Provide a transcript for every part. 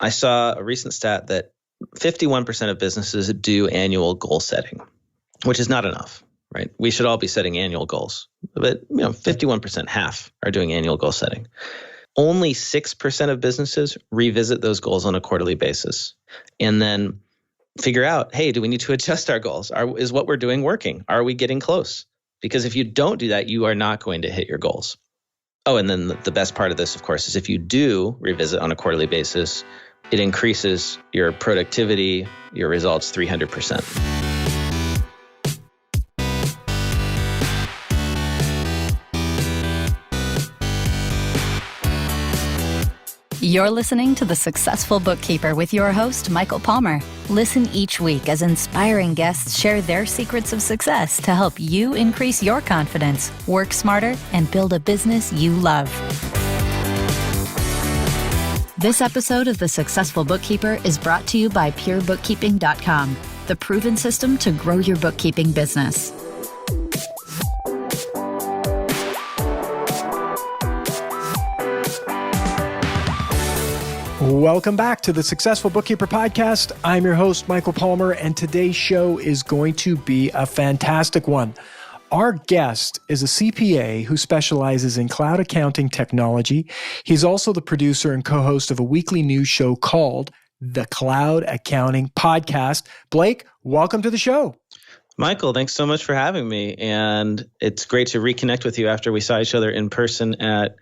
I saw a recent stat that 51% of businesses do annual goal setting, which is not enough, right? We should all be setting annual goals, but 51%, half, are doing annual goal setting. Only 6% of businesses revisit those goals on a quarterly basis and then figure out, hey, do we need to adjust our goals? Is what we're doing working? Are we getting close? Because if you don't do that, you are not going to hit your goals. Oh, and then the best part of this, of course, is if you do revisit on a quarterly basis, it increases your productivity, your results 300%. You're listening to The Successful Bookkeeper with your host, Michael Palmer. Listen each week as inspiring guests share their secrets of success to help you increase your confidence, work smarter, and build a business you love. This episode of The Successful Bookkeeper is brought to you by PureBookkeeping.com, the proven system to grow your bookkeeping business. Welcome back to the Successful Bookkeeper Podcast. I'm your host, Michael Palmer, and today's show is going to be a fantastic one. Our guest is a CPA who specializes in cloud accounting technology. He's also the producer and co-host of a weekly news show called The Cloud Accounting Podcast. Blake, welcome to the show. Michael, thanks so much for having me. And it's great to reconnect with you after we saw each other in person at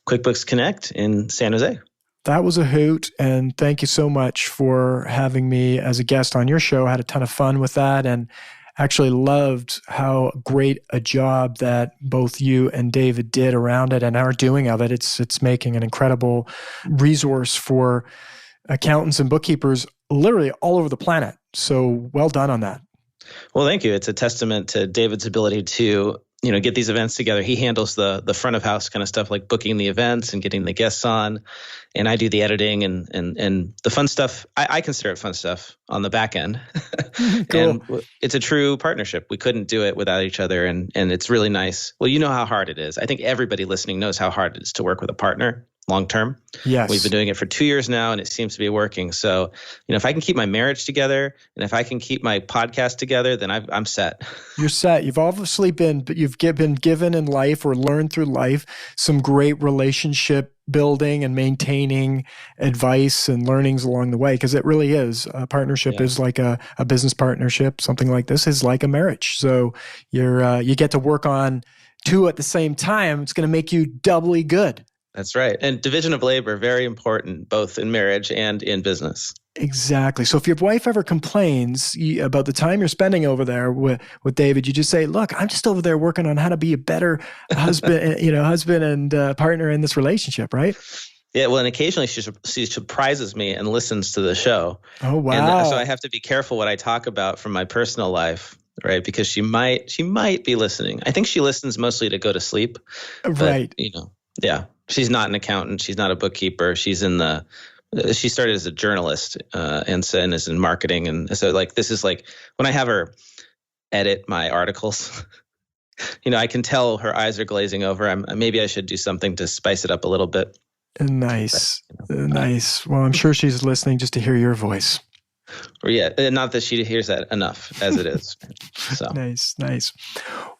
QuickBooks Connect in San Jose. That was a hoot, and thank you so much for having me as a guest on your show. I had a ton of fun with that and actually loved how great a job that both you and David did around it and are doing of it. It's making an incredible resource for accountants and bookkeepers literally all over the planet. So well done on that. Well, thank you. It's a testament to David's ability to get these events together. He handles the front of house kind of stuff like booking the events and getting the guests on. And I do the editing and the fun stuff. I consider it fun stuff on the back end. Cool. And it's a true partnership. We couldn't do it without each other. And it's really nice. Well, you know how hard it is. I think everybody listening knows how hard it is to work with a partner long term. Yes. We've been doing it for 2 years now and it seems to be working. So, if I can keep my marriage together and if I can keep my podcast together, then I'm set. You're set. You've obviously been given in life or learned through life some great relationship building and maintaining advice and learnings along the way, because it really is. A partnership is like a business partnership. Something like this is like a marriage. So you get to work on two at the same time. It's going to make you doubly good. That's right. And division of labor, very important, both in marriage and in business. Exactly. So if your wife ever complains about the time you're spending over there with David, you just say, look, I'm just over there working on how to be a better husband, husband and partner in this relationship, right? Yeah. Well, and occasionally she surprises me and listens to the show. Oh, wow. And so I have to be careful what I talk about from my personal life, right? Because she might be listening. I think she listens mostly to go to sleep. Right. But, yeah. She's not an accountant. She's not a bookkeeper. She started as a journalist and is in marketing. And so this is like when I have her edit my articles, I can tell her eyes are glazing over. Maybe I should do something to spice it up a little bit. Nice. Nice. Well, I'm sure she's listening just to hear your voice. Yeah, not that she hears that enough as it is. So. Nice.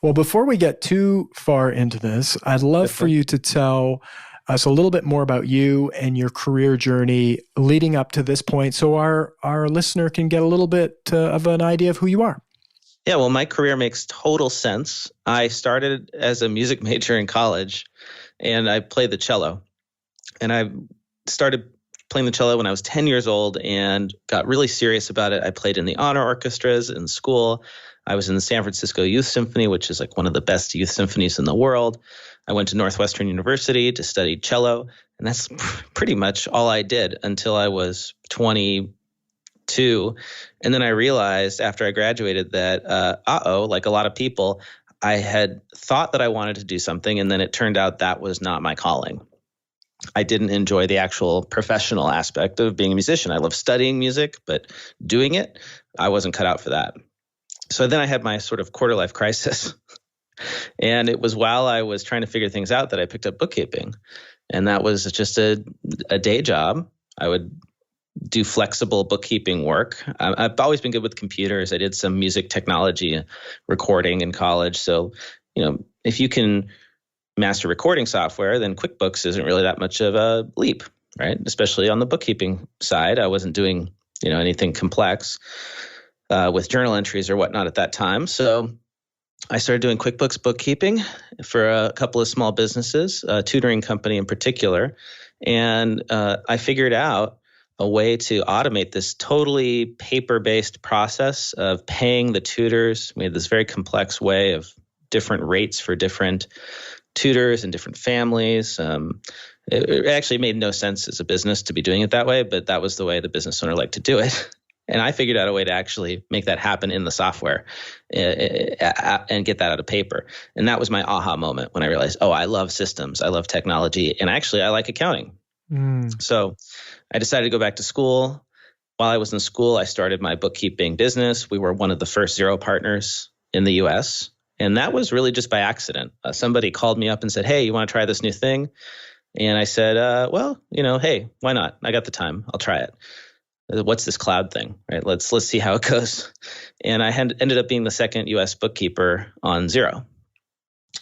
Well, before we get too far into this, I'd love for you to tell us a little bit more about you and your career journey leading up to this point so our listener can get a little bit of an idea of who you are. Yeah, well, my career makes total sense. I started as a music major in college, and I played the cello. And I started playing the cello when I was 10 years old and got really serious about it. I played in the honor orchestras in school. I was in the San Francisco Youth Symphony, which is like one of the best youth symphonies in the world. I went to Northwestern University to study cello, and that's pretty much all I did until I was 22. And then I realized after I graduated that, like a lot of people, I had thought that I wanted to do something, and then it turned out that was not my calling. I didn't enjoy the actual professional aspect of being a musician. I love studying music, but doing it, I wasn't cut out for that. So then I had my sort of quarter life crisis. And it was while I was trying to figure things out that I picked up bookkeeping. And that was just a day job. I would do flexible bookkeeping work. I've always been good with computers. I did some music technology recording in college. So, if you can master recording software, then QuickBooks isn't really that much of a leap, right? Especially on the bookkeeping side. I wasn't doing, anything complex with journal entries or whatnot at that time. So I started doing QuickBooks bookkeeping for a couple of small businesses, a tutoring company in particular. And I figured out a way to automate this totally paper-based process of paying the tutors. We had this very complex way of different rates for different tutors and different families. It actually made no sense as a business to be doing it that way, but that was the way the business owner liked to do it. And I figured out a way to actually make that happen in the software and get that out of paper. And that was my aha moment when I realized, I love systems, I love technology, and actually I like accounting. So I decided to go back to school. While I was in school, I started my bookkeeping business. We were one of the first Xero partners in the US. And that was really just by accident. Somebody called me up and said, hey, you want to try this new thing? And I said, hey, why not? I got the time. I'll try it. What's this cloud thing? Right? Let's see how it goes. And I ended up being the second US bookkeeper on Xero.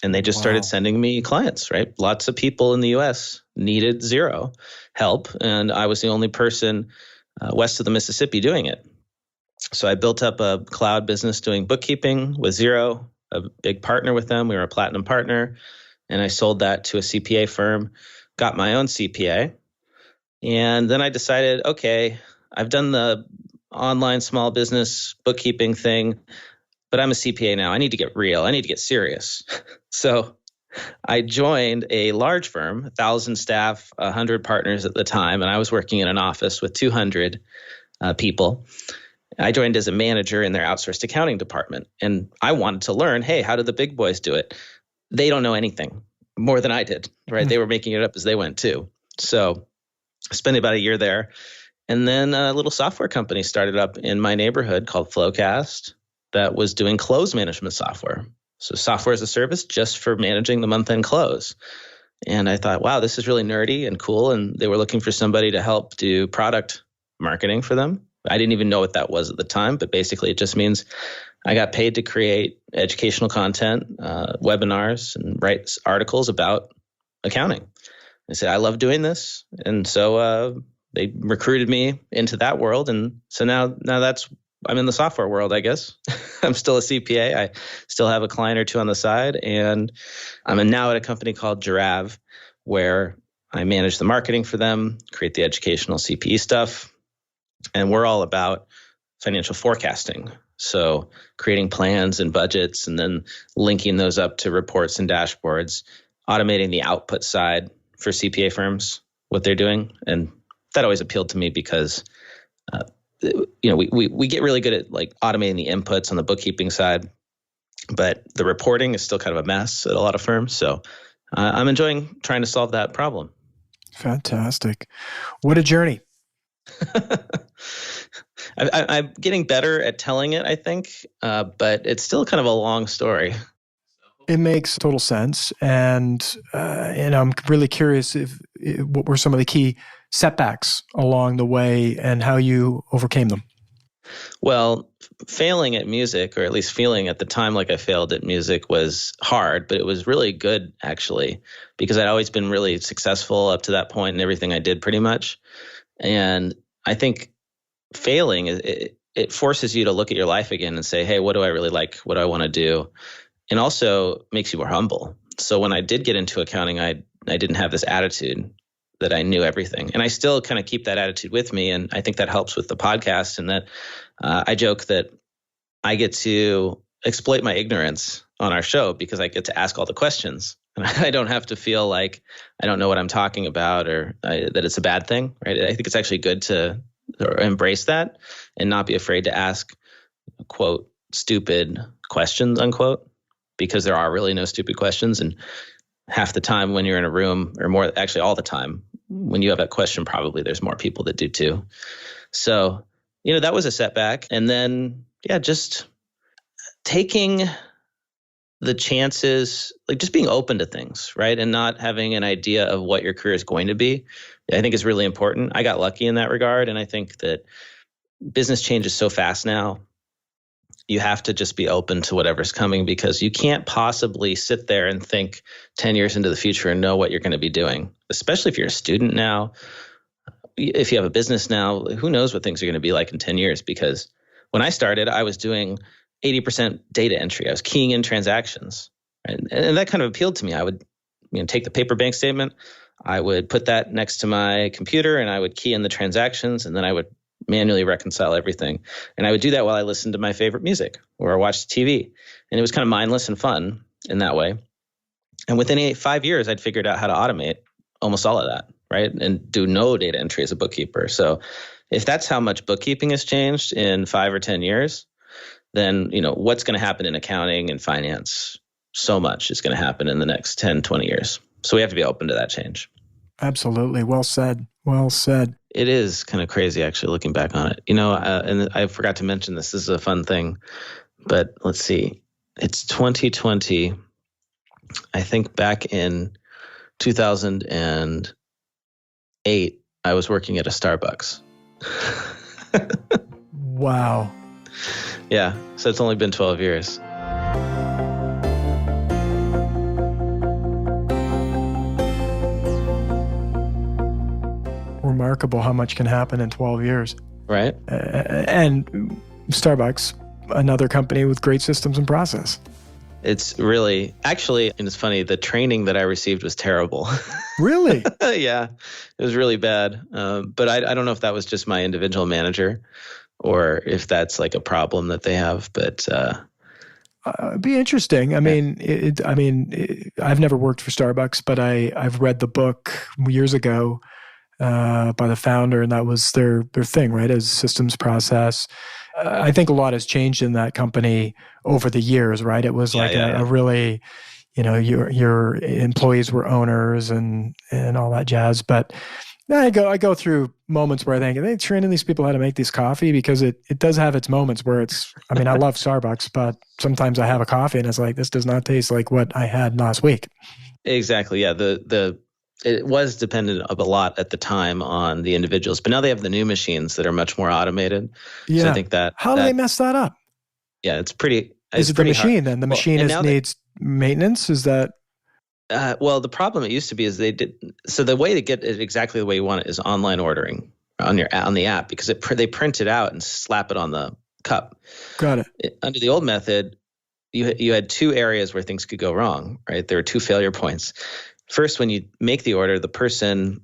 And they just started sending me clients, right? Lots of people in the US needed Xero help. And I was the only person west of the Mississippi doing it. So I built up a cloud business doing bookkeeping with Xero, a big partner with them. We were a platinum partner. And I sold that to a CPA firm, got my own CPA. And then I decided, okay, I've done the online small business bookkeeping thing, but I'm a CPA now. I need to get real. I need to get serious. So I joined a large firm, 1,000 staff, 100 partners at the time, and I was working in an office with 200 people. I joined as a manager in their outsourced accounting department, and I wanted to learn, hey, how do the big boys do it? They don't know anything more than I did, right? They were making it up as they went too. So I spent about a year there. And then a little software company started up in my neighborhood called Flowcast that was doing close management software. So software as a service just for managing the month-end close. And I thought, wow, this is really nerdy and cool. And they were looking for somebody to help do product marketing for them. I didn't even know what that was at the time, but basically it just means I got paid to create educational content, webinars, and write articles about accounting. I said, I love doing this. And so they recruited me into that world. And so now I'm in the software world, I guess. I'm still a CPA. I still have a client or two on the side. And I'm now at a company called Giraffe, where I manage the marketing for them, create the educational CPE stuff. And we're all about financial forecasting. So creating plans and budgets and then linking those up to reports and dashboards, automating the output side for CPA firms, what they're doing. And that always appealed to me because, we get really good at like automating the inputs on the bookkeeping side, but the reporting is still kind of a mess at a lot of firms. So I'm enjoying trying to solve that problem. Fantastic. What a journey. I'm getting better at telling it, I think, but it's still kind of a long story. It makes total sense. And I'm really curious what were some of the key setbacks along the way and how you overcame them? Well, failing at music, or at least feeling at the time like I failed at music, was hard, but it was really good, actually, because I'd always been really successful up to that point in everything I did pretty much. And I think failing, it forces you to look at your life again and say, hey, what do I really like? What do I want to do? And also makes you more humble. So when I did get into accounting, I didn't have this attitude that I knew everything. And I still kind of keep that attitude with me. And I think that helps with the podcast, and that I joke that I get to exploit my ignorance on our show because I get to ask all the questions. And I don't have to feel like I don't know what I'm talking about or that it's a bad thing, right? I think it's actually good to embrace that and not be afraid to ask, quote, stupid questions, unquote, because there are really no stupid questions. And half the time when you're in a room, or more, actually all the time, when you have that question, probably there's more people that do too. So, that was a setback. And then, just taking the chances, like just being open to things, right? And not having an idea of what your career is going to be, I think is really important. I got lucky in that regard. And I think that business changes so fast now. You have to just be open to whatever's coming, because you can't possibly sit there and think 10 years into the future and know what you're going to be doing, especially if you're a student now. If you have a business now, who knows what things are going to be like in 10 years? Because when I started, I was doing 80% data entry. I was keying in transactions. And that kind of appealed to me. I would take the paper bank statement, I would put that next to my computer, and I would key in the transactions, and then I would manually reconcile everything. And I would do that while I listened to my favorite music or I watched TV. And it was kind of mindless and fun in that way. And within 5 years, I'd figured out how to automate almost all of that, right? And do no data entry as a bookkeeper. So if that's how much bookkeeping has changed in 5 or 10 years, then, what's going to happen in accounting and finance? So much is going to happen in the next 10, 20 years. So we have to be open to that change. Absolutely. Well said. Well said. It is kind of crazy, actually, looking back on it. And I forgot to mention this. This is a fun thing. But let's see. It's 2020. I think back in 2008, I was working at a Starbucks. Wow. Yeah. So it's only been 12 years. Remarkable how much can happen in 12 years. Right. And Starbucks, another company with great systems and process. It's really, actually, and it's funny, the training that I received was terrible. Really? Yeah, it was really bad. But I don't know if that was just my individual manager or if that's like a problem that they have. But it'd be interesting. I mean, I've never worked for Starbucks, but I've read the book years ago by the founder, and that was their thing, right? As systems process. I think a lot has changed in that company over the years, right? It was a really, your employees were owners and all that jazz. But I go through moments where I think, are they training these people how to make this coffee? Because it does have its moments where I love Starbucks, but sometimes I have a coffee and it's like, this does not taste like what I had last week. Exactly. Yeah. It was dependent a lot at the time on the individuals, but now they have the new machines that are much more automated. Yeah. So I think how do they mess that up? Yeah, it's pretty. Is it the machine hard. Then? The machine needs maintenance? Is that? Well, the problem it used to be is so the way to get it exactly the way you want it is online ordering on the app, because they print it out and slap it on the cup. Got it. Under the old method, you had two areas where things could go wrong, right? There were two failure points. First, when you make the order, the person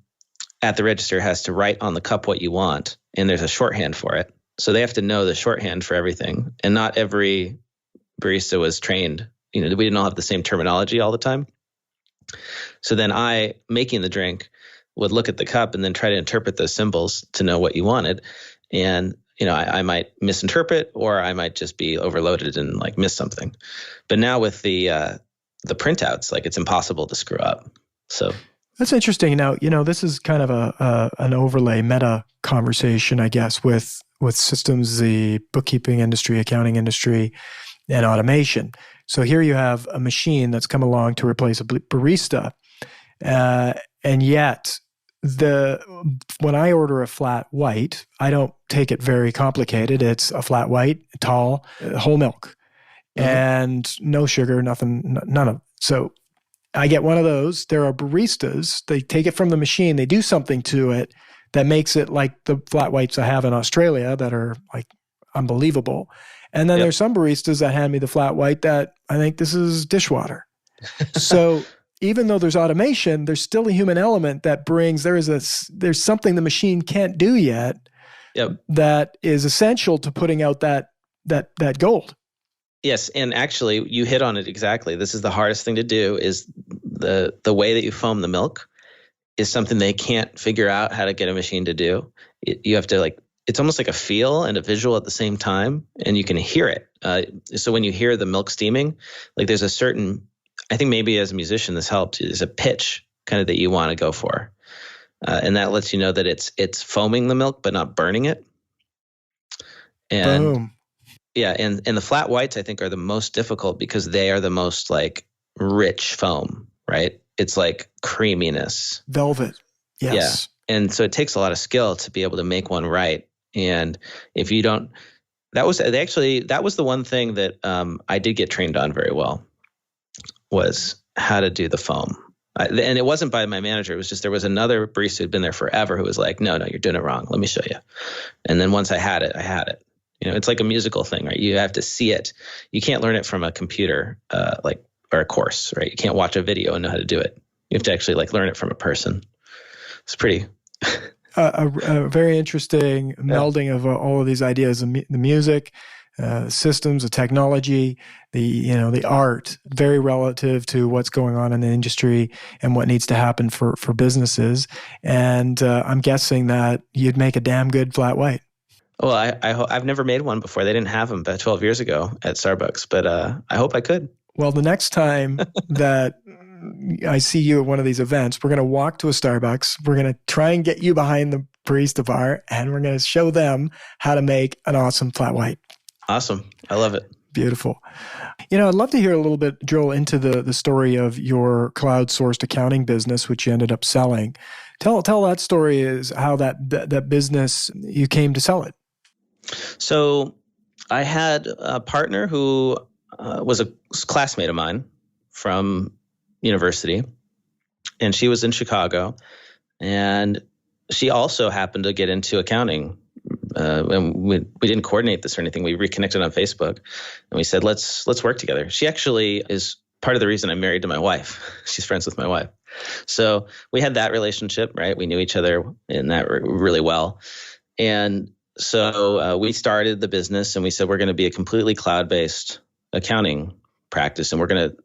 at the register has to write on the cup what you want, and there's a shorthand for it. So they have to know the shorthand for everything. And not every barista was trained. We didn't all have the same terminology all the time. So then I, making the drink, would look at the cup and then try to interpret those symbols to know what you wanted. And, I might misinterpret, or I might just be overloaded and like miss something. But now with the printouts, like it's impossible to screw up. So that's interesting. Now, this is kind of an overlay meta conversation, I guess, with systems, the bookkeeping industry, accounting industry, and automation. So here you have a machine that's come along to replace a barista. And yet when I order a flat white, I don't take it very complicated. It's a flat white, tall, whole milk. And no sugar, nothing, none of it. So I get one of those. There are baristas. They take it from the machine. They do something to it that makes it like the flat whites I have in Australia that are like unbelievable. And then there's some baristas that hand me the flat white that I think this is dishwater. So even though there's automation, there's still a human element that brings, there's something the machine can't do yet that is essential to putting out that gold. Yes, and actually, you hit on it exactly. This is the hardest thing to do, is the way that you foam the milk is something they can't figure out how to get a machine to do. You have to it's almost like a feel and a visual at the same time, and you can hear it. So when you hear the milk steaming, there's a certain, I think maybe as a musician this helped, is a pitch kind of that you want to go for. And that lets you know that it's foaming the milk but not burning it. And boom. Yeah, and the flat whites I think are the most difficult because they are the most like rich foam, right? It's like creaminess. Velvet. Yes. Yeah. And so it takes a lot of skill to be able to make one right. And if you don't, that was the one thing that I did get trained on very well, was how to do the foam. And it wasn't by my manager. It was just, there was another barista who'd been there forever who was like, no, you're doing it wrong. Let me show you. And then once I had it, I had it. You know, it's like a musical thing, right? You have to see it. You can't learn it from a computer, or a course, right? You can't watch a video and know how to do it. You have to actually like learn it from a person. It's pretty. A very interesting melding of all of these ideas: the music, systems, the technology, the art, very relative to what's going on in the industry and what needs to happen for businesses. And I'm guessing that you'd make a damn good flat white. Well, I've never made one before. They didn't have them about 12 years ago at Starbucks, but I hope I could. Well, the next time that I see you at one of these events, we're going to walk to a Starbucks. We're going to try and get you behind the barista bar, and we're going to show them how to make an awesome flat white. Awesome. I love it. Beautiful. You know, I'd love to hear a little bit, drill into the story of your cloud-sourced accounting business, which you ended up selling. Tell that story, is how that business, you came to sell it. So I had a partner who was a classmate of mine from university, and she was in Chicago, and she also happened to get into accounting. And we didn't coordinate this or anything. We reconnected on Facebook, and we said, let's work together. She actually is part of the reason I'm married to my wife. She's friends with my wife. So we had that relationship, right? We knew each other in that really well. And so we started the business, and we said, we're going to be a completely cloud-based accounting practice, and we're going to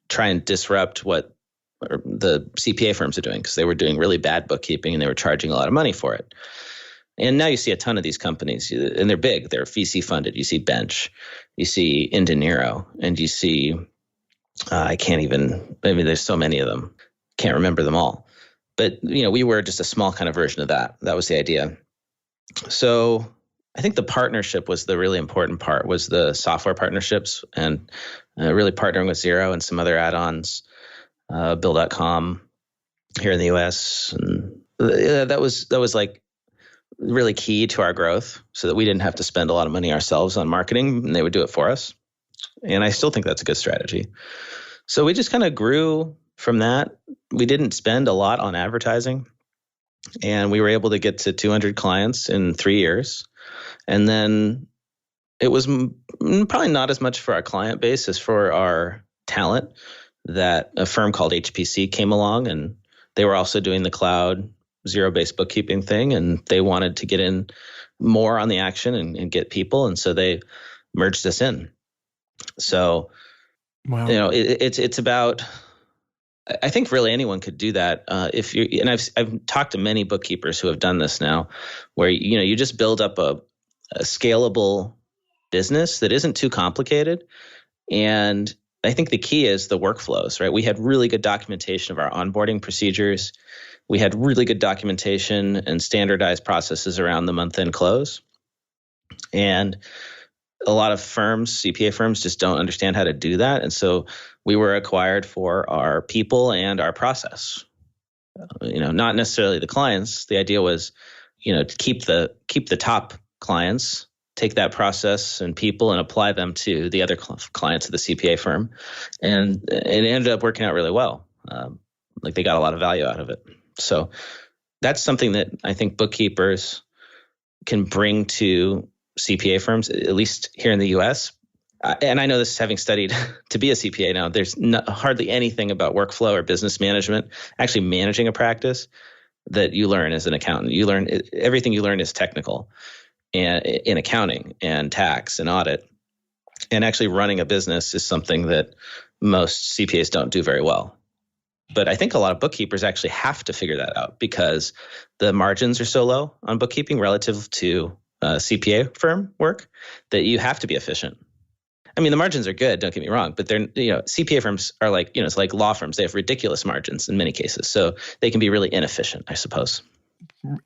try and disrupt what the CPA firms are doing, because they were doing really bad bookkeeping and they were charging a lot of money for it. And now you see a ton of these companies, and they're big. They're VC funded. You see Bench, you see Indeniro, and you see, there's so many of them. Can't remember them all. But, we were just a small kind of version of that. That was the idea. So I think the partnership was the really important part, was the software partnerships, and really partnering with Xero and some other add-ons, Bill.com here in the US. And that was like really key to our growth, so that we didn't have to spend a lot of money ourselves on marketing, and they would do it for us. And I still think that's a good strategy. So we just kind of grew from that. We didn't spend a lot on advertising, and we were able to get to 200 clients in 3 years. And then it was probably not as much for our client base as for our talent, that a firm called HPC came along, and they were also doing the cloud Xero-based bookkeeping thing, and they wanted to get in more on the action and get people. And so they merged us in. So, wow. It's about, I think really anyone could do that. And I've talked to many bookkeepers who have done this now, where, you just build up a scalable business that isn't too complicated. And I think the key is the workflows, right? We had really good documentation of our onboarding procedures. We had really good documentation and standardized processes around the month-end close. And a lot of firms, CPA firms, just don't understand how to do that. And so we were acquired for our people and our process. Not necessarily the clients. The idea was, to keep the top clients, take that process and people and apply them to the other clients of the CPA firm. And it ended up working out really well. Like they got a lot of value out of it. So that's something that I think bookkeepers can bring to CPA firms, at least here in the US. And I know this, having studied to be a CPA now, there's hardly anything about workflow or business management, actually managing a practice, that you learn as an accountant. Everything you learn is technical, and in accounting and tax and audit. And actually running a business is something that most CPAs don't do very well. But I think a lot of bookkeepers actually have to figure that out, because the margins are so low on bookkeeping relative to CPA firm work, that you have to be efficient. I mean, the margins are good, don't get me wrong, but they're, CPA firms are like, it's like law firms. They have ridiculous margins in many cases. So they can be really inefficient, I suppose.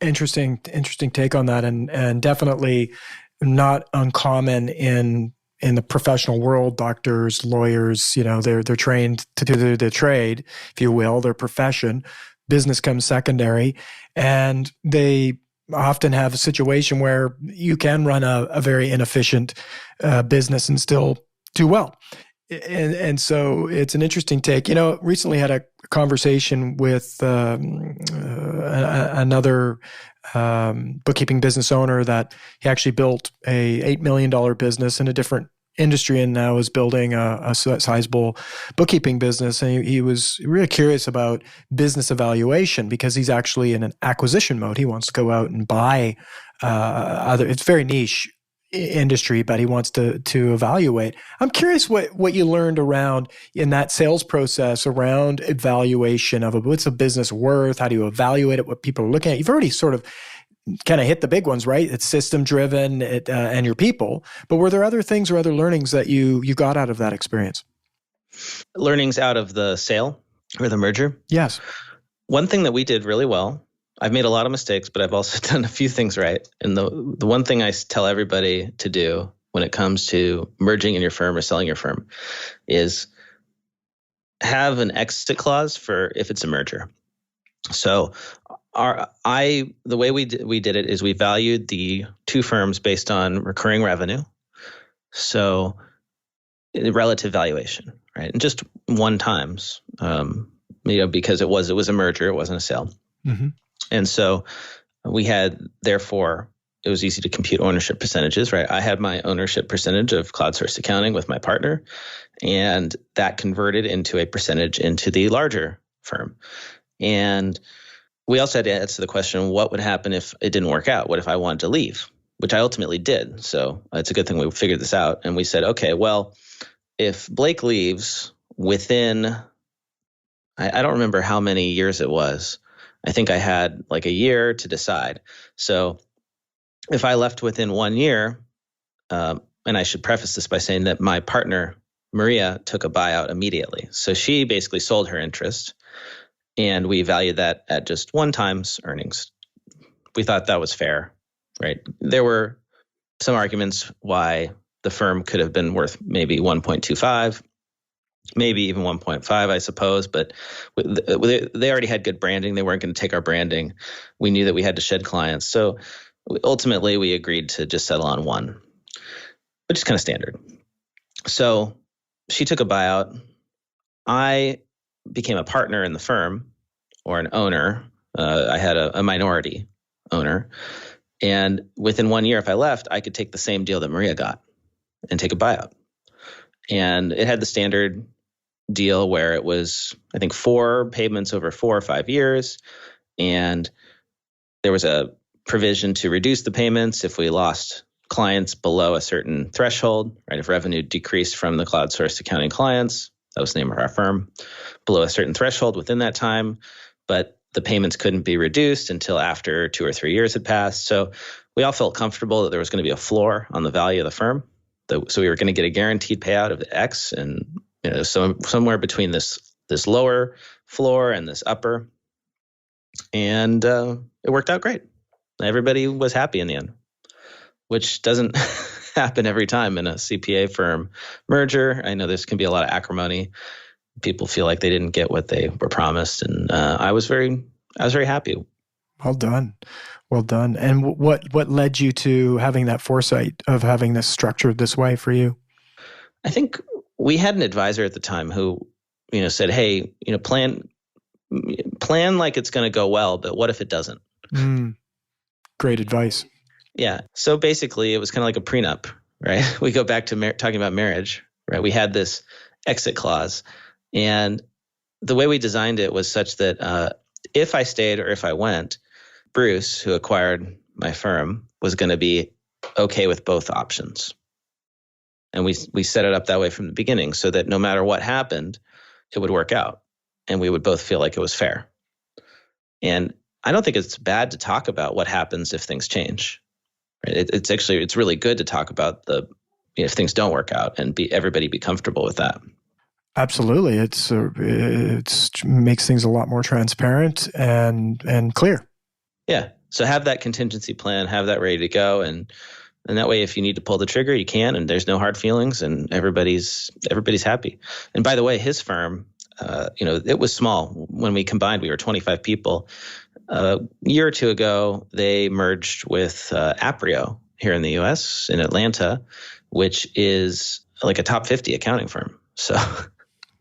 Interesting take on that, and definitely not uncommon in in the professional world, doctors, lawyers, they're trained to do their trade, if you will, their profession. Business comes secondary, and they often have a situation where you can run a very inefficient business and still do well. And so it's an interesting take. Recently had a conversation with another bookkeeping business owner that he actually built a $8 million business in a different industry and now is building a sizable bookkeeping business. And he was really curious about business evaluation because he's actually in an acquisition mode. He wants to go out and buy it's very niche industry, but he wants to evaluate. I'm curious what you learned around in that sales process around evaluation of what's a business worth, how do you evaluate it, what people are looking at. You've already sort of kind of hit the big ones, right? It's system driven and your people. But were there other things or other learnings that you got out of that experience? Learnings out of the sale or the merger? Yes. One thing that we did really well, I've made a lot of mistakes, but I've also done a few things right. And the one thing I tell everybody to do when it comes to merging in your firm or selling your firm is have an exit clause for if it's a merger. So the way we did it is we valued the two firms based on recurring revenue. So relative valuation, right? And just one times, because it was a merger, it wasn't a sale. Mm-hmm. And so we had, therefore, it was easy to compute ownership percentages, right? I had my ownership percentage of cloud-sourced accounting with my partner, and that converted into a percentage into the larger firm. And we also had to answer the question, what would happen if it didn't work out? What if I wanted to leave? Which I ultimately did. So it's a good thing we figured this out. And we said, okay, well, if Blake leaves within, I don't remember how many years it was. I think I had like a year to decide. So if I left within 1 year, and I should preface this by saying that my partner, Maria, took a buyout immediately. So she basically sold her interest, and we valued that at just 1 time's earnings. We thought that was fair, right? There were some arguments why the firm could have been worth maybe 1.25, maybe even 1.5, I suppose. But they already had good branding. They weren't going to take our branding. We knew that we had to shed clients. So ultimately, we agreed to just settle on 1, which is kind of standard. So she took a buyout. I became a partner in the firm, or an owner. I had a minority owner. And within 1 year, if I left, I could take the same deal that Maria got and take a buyout. And it had the standard deal where it was, I think, 4 payments over 4 or 5 years. And there was a provision to reduce the payments if we lost clients below a certain threshold, right? If revenue decreased from the cloud-sourced accounting clients, that was the name of our firm, below a certain threshold within that time, but the payments couldn't be reduced until after 2 or 3 years had passed. So we all felt comfortable that there was going to be a floor on the value of the firm. So we were going to get a guaranteed payout of X, and so somewhere between this lower floor and this upper. And it worked out great. Everybody was happy in the end, which doesn't happen every time in a CPA firm merger. I know this can be a lot of acrimony. People feel like they didn't get what they were promised, and I was very happy. Well done. Well done. And what led you to having that foresight of having this structured this way for you? I think we had an advisor at the time who, said, "Hey, plan like it's going to go well, but what if it doesn't?" Great advice. Yeah. So basically, it was kind of like a prenup, right? We go back to talking about marriage, right? We had this exit clause, and the way we designed it was such that if I stayed or if I went, Bruce, who acquired my firm, was going to be okay with both options. And we set it up that way from the beginning so that no matter what happened, it would work out and we would both feel like it was fair. And I don't think it's bad to talk about what happens if things change. Right? It's really good to talk about if things don't work out and everybody be comfortable with that. Absolutely. It makes things a lot more transparent and clear. Yeah. So have that contingency plan, have that ready to go. And And that way, if you need to pull the trigger, you can, and there's no hard feelings, and everybody's happy. And by the way, his firm, it was small. When we combined, we were 25 people. A year or two ago, they merged with Aprio here in the U.S. in Atlanta, which is like a top 50 accounting firm. So,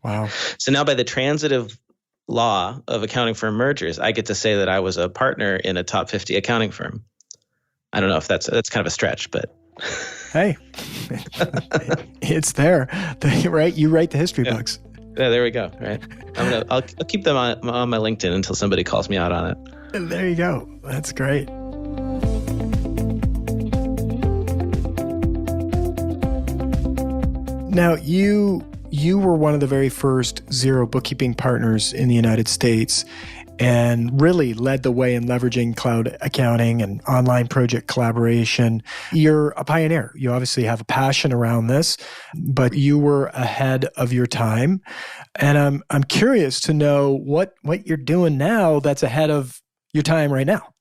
wow. So now by the transitive law of accounting firm mergers, I get to say that I was a partner in a top 50 accounting firm. I don't know if that's kind of a stretch, but hey, it's there, right? You write the history books. Yeah, there we go. Right. I'll keep them on my LinkedIn until somebody calls me out on it. There you go. That's great. Now, you were one of the very first Xero bookkeeping partners in the United States and really led the way in leveraging cloud accounting and online project collaboration. You're a pioneer. You obviously have a passion around this, but you were ahead of your time. And I'm curious to know what you're doing now that's ahead of your time right now.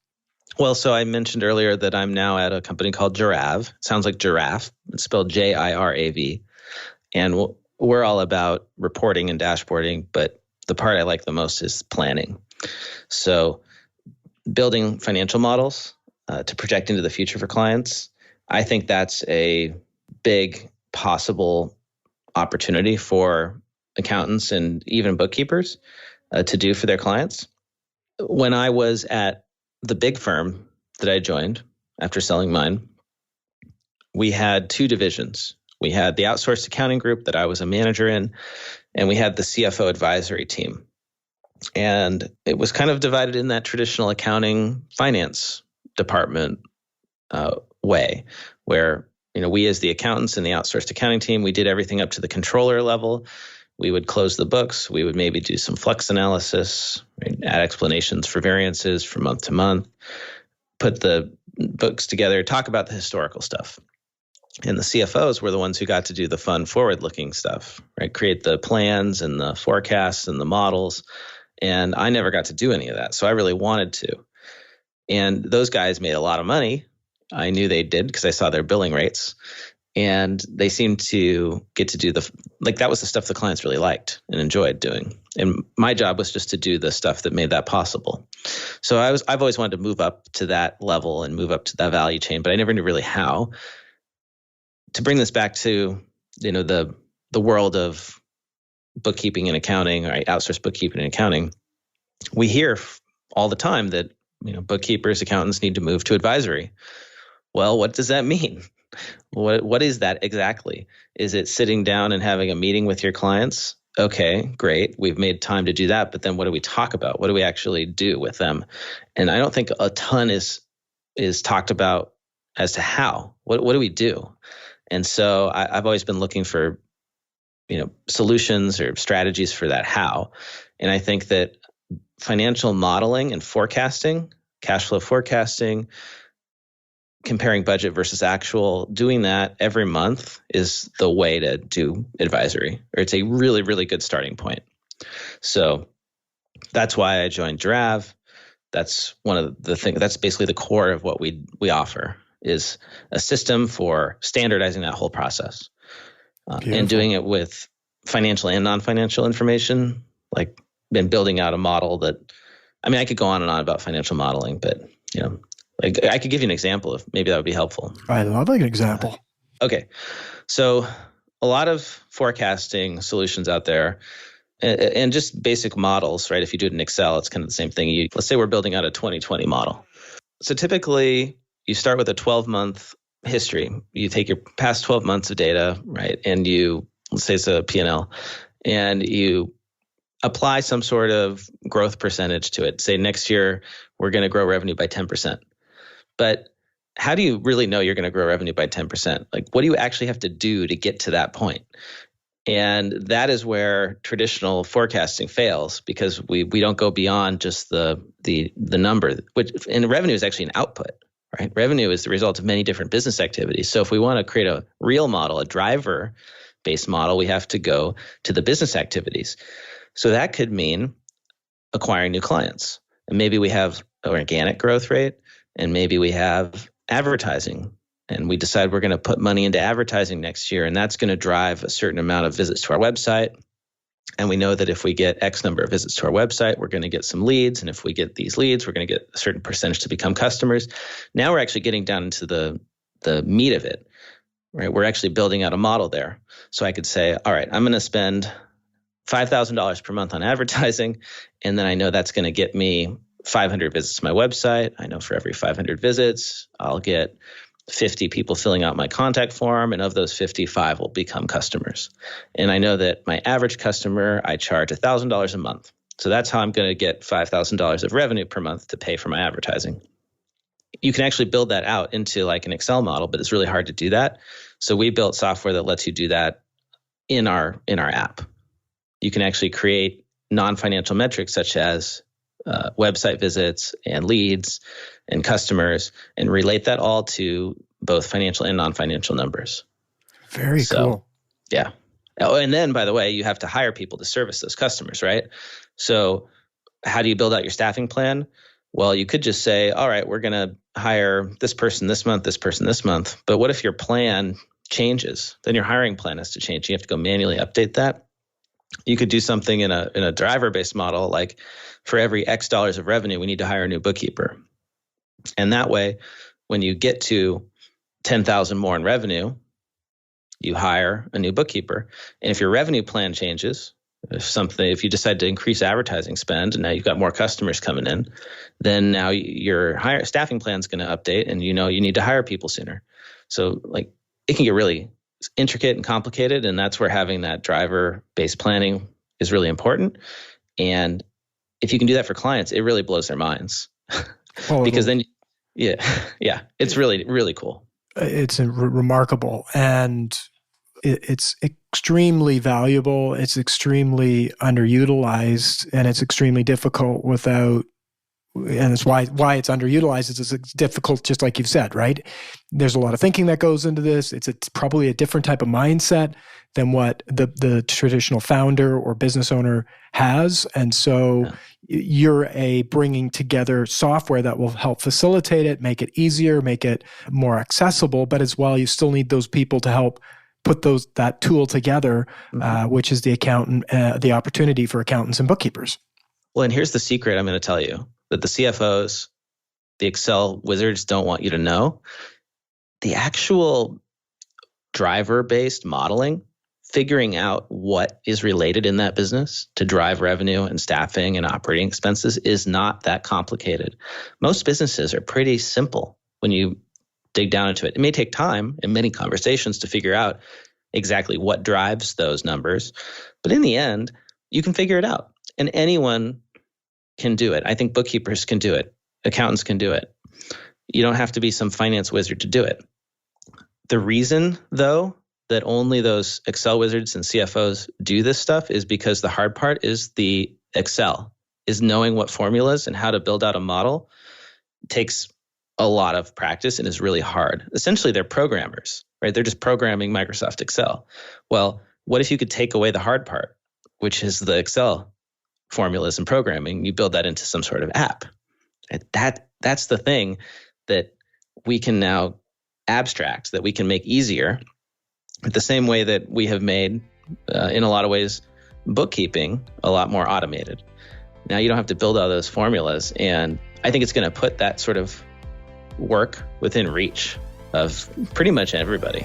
Well, so I mentioned earlier that I'm now at a company called Jirav. Sounds like giraffe. It's spelled JIRAV. And we're all about reporting and dashboarding, but the part I like the most is planning. So building financial models to project into the future for clients, I think that's a big possible opportunity for accountants and even bookkeepers to do for their clients. When I was at the big firm that I joined after selling mine, we had two divisions. We had the outsourced accounting group that I was a manager in, and we had the CFO advisory team. And it was kind of divided in that traditional accounting finance department way, where we as the accountants and the outsourced accounting team, we did everything up to the controller level. We would close the books. We would maybe do some flex analysis, right, add explanations for variances from month to month, put the books together, talk about the historical stuff. And the CFOs were the ones who got to do the fun forward-looking stuff, right? Create the plans and the forecasts and the models. And I never got to do any of that. So I really wanted to. And those guys made a lot of money. I knew they did because I saw their billing rates. And they seemed to get to do that was the stuff the clients really liked and enjoyed doing. And my job was just to do the stuff that made that possible. So I've always wanted to move up to that level and move up to that value chain, but I never knew really how. To bring this back to, the world of bookkeeping and accounting, right? Outsourced bookkeeping and accounting, we hear all the time that, bookkeepers, accountants need to move to advisory. Well, what does that mean? What is that exactly? Is it sitting down and having a meeting with your clients? Okay, great. We've made time to do that. But then what do we talk about? What do we actually do with them? And I don't think a ton is talked about as to how. What do we do? And so I've always been looking for, solutions or strategies for that how. And I think that financial modeling and forecasting, cash flow forecasting, comparing budget versus actual, doing that every month is the way to do advisory, or it's a really, really good starting point. So that's why I joined Jirav. That's one of the things, that's basically the core of what we offer, is a system for standardizing that whole process and doing it with financial and non-financial information, like been building out a model that, I could go on and on about financial modeling, but, I could give you an example if maybe that would be helpful. I love an example. Okay. So a lot of forecasting solutions out there and just basic models, right? If you do it in Excel, it's kind of the same thing. Let's say we're building out a 2020 model. So typically you start with a 12-month history. You take your past 12 months of data, right? And let's say it's a P&L, and you apply some sort of growth percentage to it. Say next year, we're going to grow revenue by 10%. But how do you really know you're going to grow revenue by 10%? Like, what do you actually have to do to get to that point? And that is where traditional forecasting fails, because we don't go beyond just the number, and revenue is actually an output, right? Revenue is the result of many different business activities. So if we want to create a real model, a driver-based model, we have to go to the business activities. So that could mean acquiring new clients. And maybe we have an organic growth rate, and maybe we have advertising and we decide we're going to put money into advertising next year, and that's going to drive a certain amount of visits to our website. And we know that if we get X number of visits to our website, we're going to get some leads. And if we get these leads, we're going to get a certain percentage to become customers. Now we're actually getting down into the meat of it, right? We're actually building out a model there. So I could say, all right, I'm going to spend $5,000 per month on advertising. And then I know that's going to get me 500 visits to my website. I know for every 500 visits, I'll get 50 people filling out my contact form, and of those 55 will become customers. And I know that my average customer, I charge $1,000 a month. So that's how I'm going to get $5,000 of revenue per month to pay for my advertising. You can actually build that out into like an Excel model, but it's really hard to do that. So we built software that lets you do that in our app. You can actually create non-financial metrics such as website visits and leads and customers, and relate that all to both financial and non-financial numbers. Very cool. Yeah. Oh, and then, by the way, you have to hire people to service those customers, right? So how do you build out your staffing plan? Well, you could just say, all right, we're going to hire this person this month, this person this month. But what if your plan changes? Then your hiring plan has to change. You have to go manually update that. You could do something in a driver-based model, like for every X dollars of revenue, we need to hire a new bookkeeper. And that way, when you get to 10,000 more in revenue, you hire a new bookkeeper. And if your revenue plan changes, if you decide to increase advertising spend and now you've got more customers coming in, then now your staffing plan is going to update, and you know you need to hire people sooner. So like it can get really intricate and complicated, and that's where having that driver-based planning is really important. And if you can do that for clients, it really blows their minds. Because then, yeah, it's really, really cool. It's remarkable, and it's extremely valuable. It's extremely underutilized, and it's extremely difficult without. And it's why it's underutilized is it's difficult, just like you've said, right? There's a lot of thinking that goes into this. It's probably a different type of mindset than what the traditional founder or business owner has. And so you're bringing together software that will help facilitate it, make it easier, make it more accessible. But as well, you still need those people to help put that tool together, which is the opportunity for accountants and bookkeepers. Well, and here's the secret I'm going to tell you that the CFOs, the Excel wizards don't want you to know. The actual driver-based modeling, figuring out what is related in that business to drive revenue and staffing and operating expenses is not that complicated. Most businesses are pretty simple when you dig down into it. It may take time and many conversations to figure out exactly what drives those numbers, but in the end, you can figure it out. And anyone can do it. I think bookkeepers can do it. Accountants can do it. You don't have to be some finance wizard to do it. The reason, though, that only those Excel wizards and CFOs do this stuff is because the hard part is the Excel, is knowing what formulas and how to build out a model. It takes a lot of practice and is really hard. Essentially, they're programmers, right? They're just programming Microsoft Excel. Well, what if you could take away the hard part, which is the Excel formulas and programming? You build that into some sort of app. And that's the thing that we can now abstract, that we can make easier, the same way that we have made, in a lot of ways, bookkeeping a lot more automated. Now you don't have to build all those formulas, and I think it's going to put that sort of work within reach of pretty much everybody.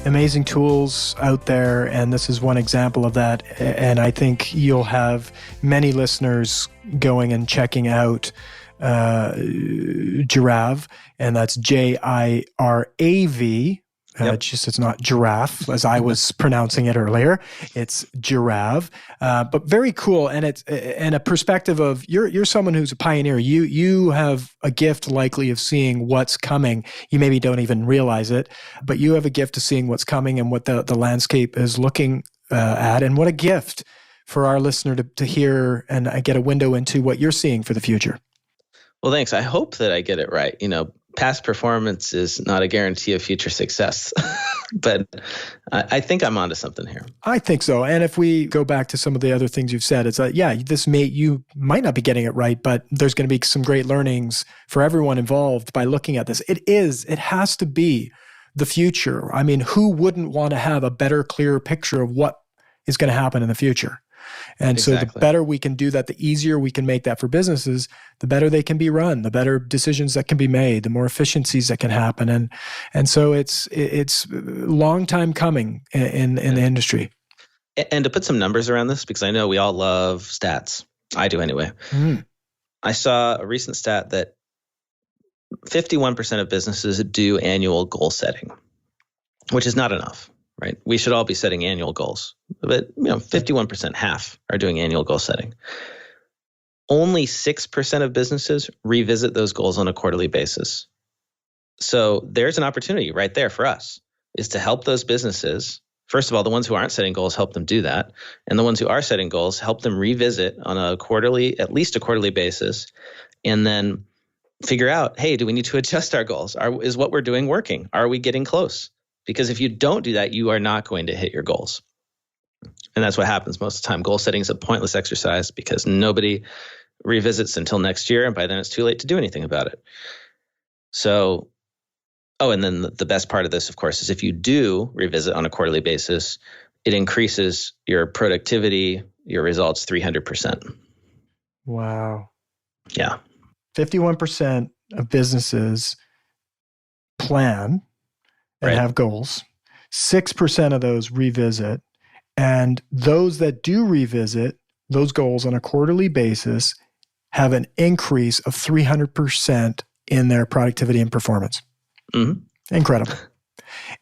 Amazing tools out there, and this is one example of that. And I think you'll have many listeners going and checking out Jirav, and that's Jirav. It's not giraffe, as I was pronouncing it earlier. It's Jirav, but very cool. And it's and a perspective of you're someone who's a pioneer. You have a gift likely of seeing what's coming. You maybe don't even realize it, but you have a gift of seeing what's coming and what the landscape is looking at. And what a gift for our listener to hear and get a window into what you're seeing for the future. Well, thanks. I hope that I get it right. past performance is not a guarantee of future success. But I think I'm onto something here. I think so. And if we go back to some of the other things you've said, it's like, you might not be getting it right, but there's going to be some great learnings for everyone involved by looking at this. It has to be the future. I mean, who wouldn't want to have a better, clearer picture of what is going to happen in the future? And so the better we can do that, the easier we can make that for businesses, the better they can be run, the better decisions that can be made, the more efficiencies that can happen. And so it's a long time coming in the industry. And to put some numbers around this, because I know we all love stats. I do anyway. I saw a recent stat that 51% of businesses do annual goal setting, which is not enough. Right? We should all be setting annual goals, but 51%, half, are doing annual goal setting. Only 6% of businesses revisit those goals on a quarterly basis. So there's an opportunity right there for us, is to help those businesses. First of all, the ones who aren't setting goals, help them do that. And the ones who are setting goals, help them revisit on at least a quarterly basis, and then figure out, hey, do we need to adjust our goals? Is what we're doing working? Are we getting close? Because if you don't do that, you are not going to hit your goals. And that's what happens most of the time. Goal setting is a pointless exercise because nobody revisits until next year. And by then it's too late to do anything about it. So, and then the best part of this, of course, is if you do revisit on a quarterly basis, it increases your productivity, your results 300%. Wow. Yeah. 51% of businesses plan and have goals. 6% of those revisit. And those that do revisit those goals on a quarterly basis have an increase of 300% in their productivity and performance. Incredible.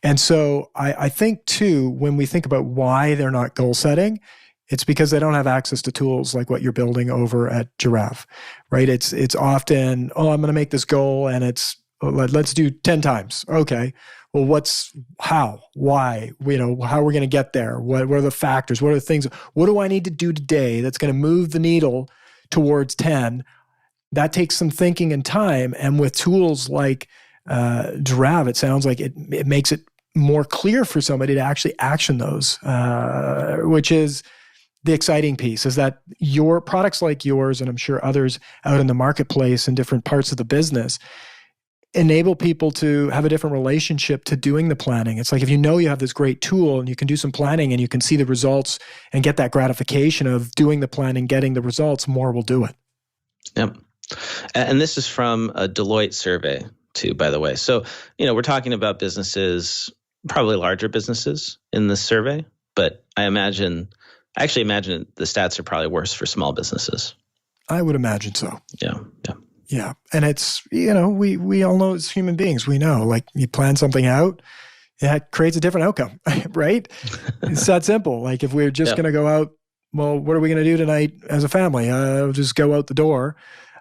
And so I think too, when we think about why they're not goal setting, it's because they don't have access to tools like what you're building over at Giraffe, right? It's often, I'm going to make this goal and let's do 10 times. Okay. Well, how, why, how are we going to get there? What are the factors? What are the things? What do I need to do today that's going to move the needle towards 10? That takes some thinking and time. And with tools like Giraffe, it sounds like it makes it more clear for somebody to actually action those, which is the exciting piece, is that your products like yours, and I'm sure others out in the marketplace in different parts of the business, enable people to have a different relationship to doing the planning. It's like if you have this great tool and you can do some planning and you can see the results and get that gratification of doing the planning, getting the results, more will do it. Yep. And this is from a Deloitte survey too, by the way. So, we're talking about businesses, probably larger businesses in this survey, but I imagine the stats are probably worse for small businesses. I would imagine so. Yeah. Yeah. And it's, we all know as human beings, we know, like you plan something out, it creates a different outcome, right? It's that simple. Like if we're just going to go out, well, what are we going to do tonight as a family? We'll just go out the door.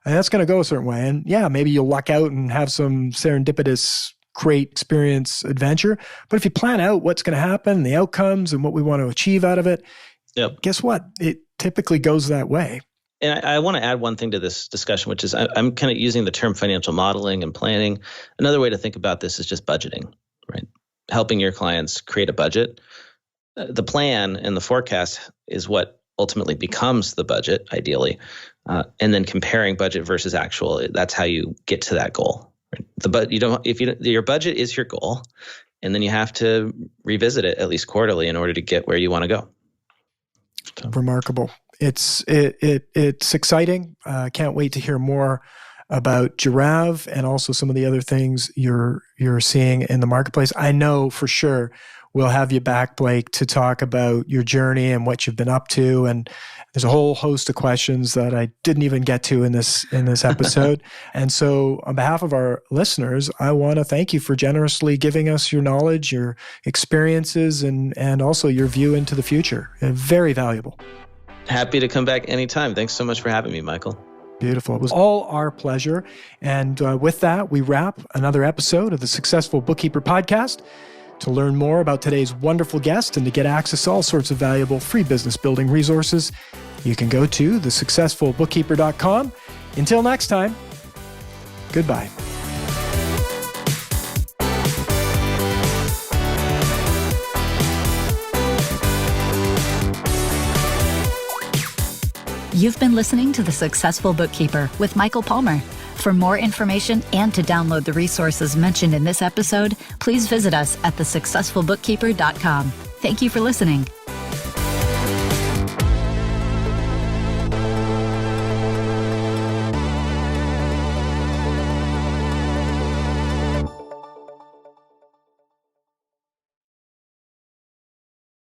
And that's going to go a certain way. And maybe you'll luck out and have some serendipitous, great experience, adventure. But if you plan out what's going to happen, the outcomes and what we want to achieve out of it, guess what? It typically goes that way. And I want to add one thing to this discussion, which is I'm kind of using the term financial modeling and planning. Another way to think about this is just budgeting, right? Helping your clients create a budget. The plan and the forecast is what ultimately becomes the budget, ideally. And then comparing budget versus actual, that's how you get to that goal. Right? Your budget is your goal, and then you have to revisit it at least quarterly in order to get where you want to go. So. Remarkable. It's exciting. Can't wait to hear more about Giraffe and also some of the other things you're seeing in the marketplace. I know for sure we'll have you back, Blake, to talk about your journey and what you've been up to. And there's a whole host of questions that I didn't even get to in this episode. And so on behalf of our listeners, I want to thank you for generously giving us your knowledge, your experiences, and also your view into the future. Very valuable. Happy to come back anytime. Thanks so much for having me, Michael. Beautiful. It was all our pleasure. And with that, we wrap another episode of the Successful Bookkeeper Podcast. To learn more about today's wonderful guest and to get access to all sorts of valuable free business building resources, you can go to thesuccessfulbookkeeper.com. Until next time, goodbye. You've been listening to The Successful Bookkeeper with Michael Palmer. For more information and to download the resources mentioned in this episode, please visit us at thesuccessfulbookkeeper.com. Thank you for listening.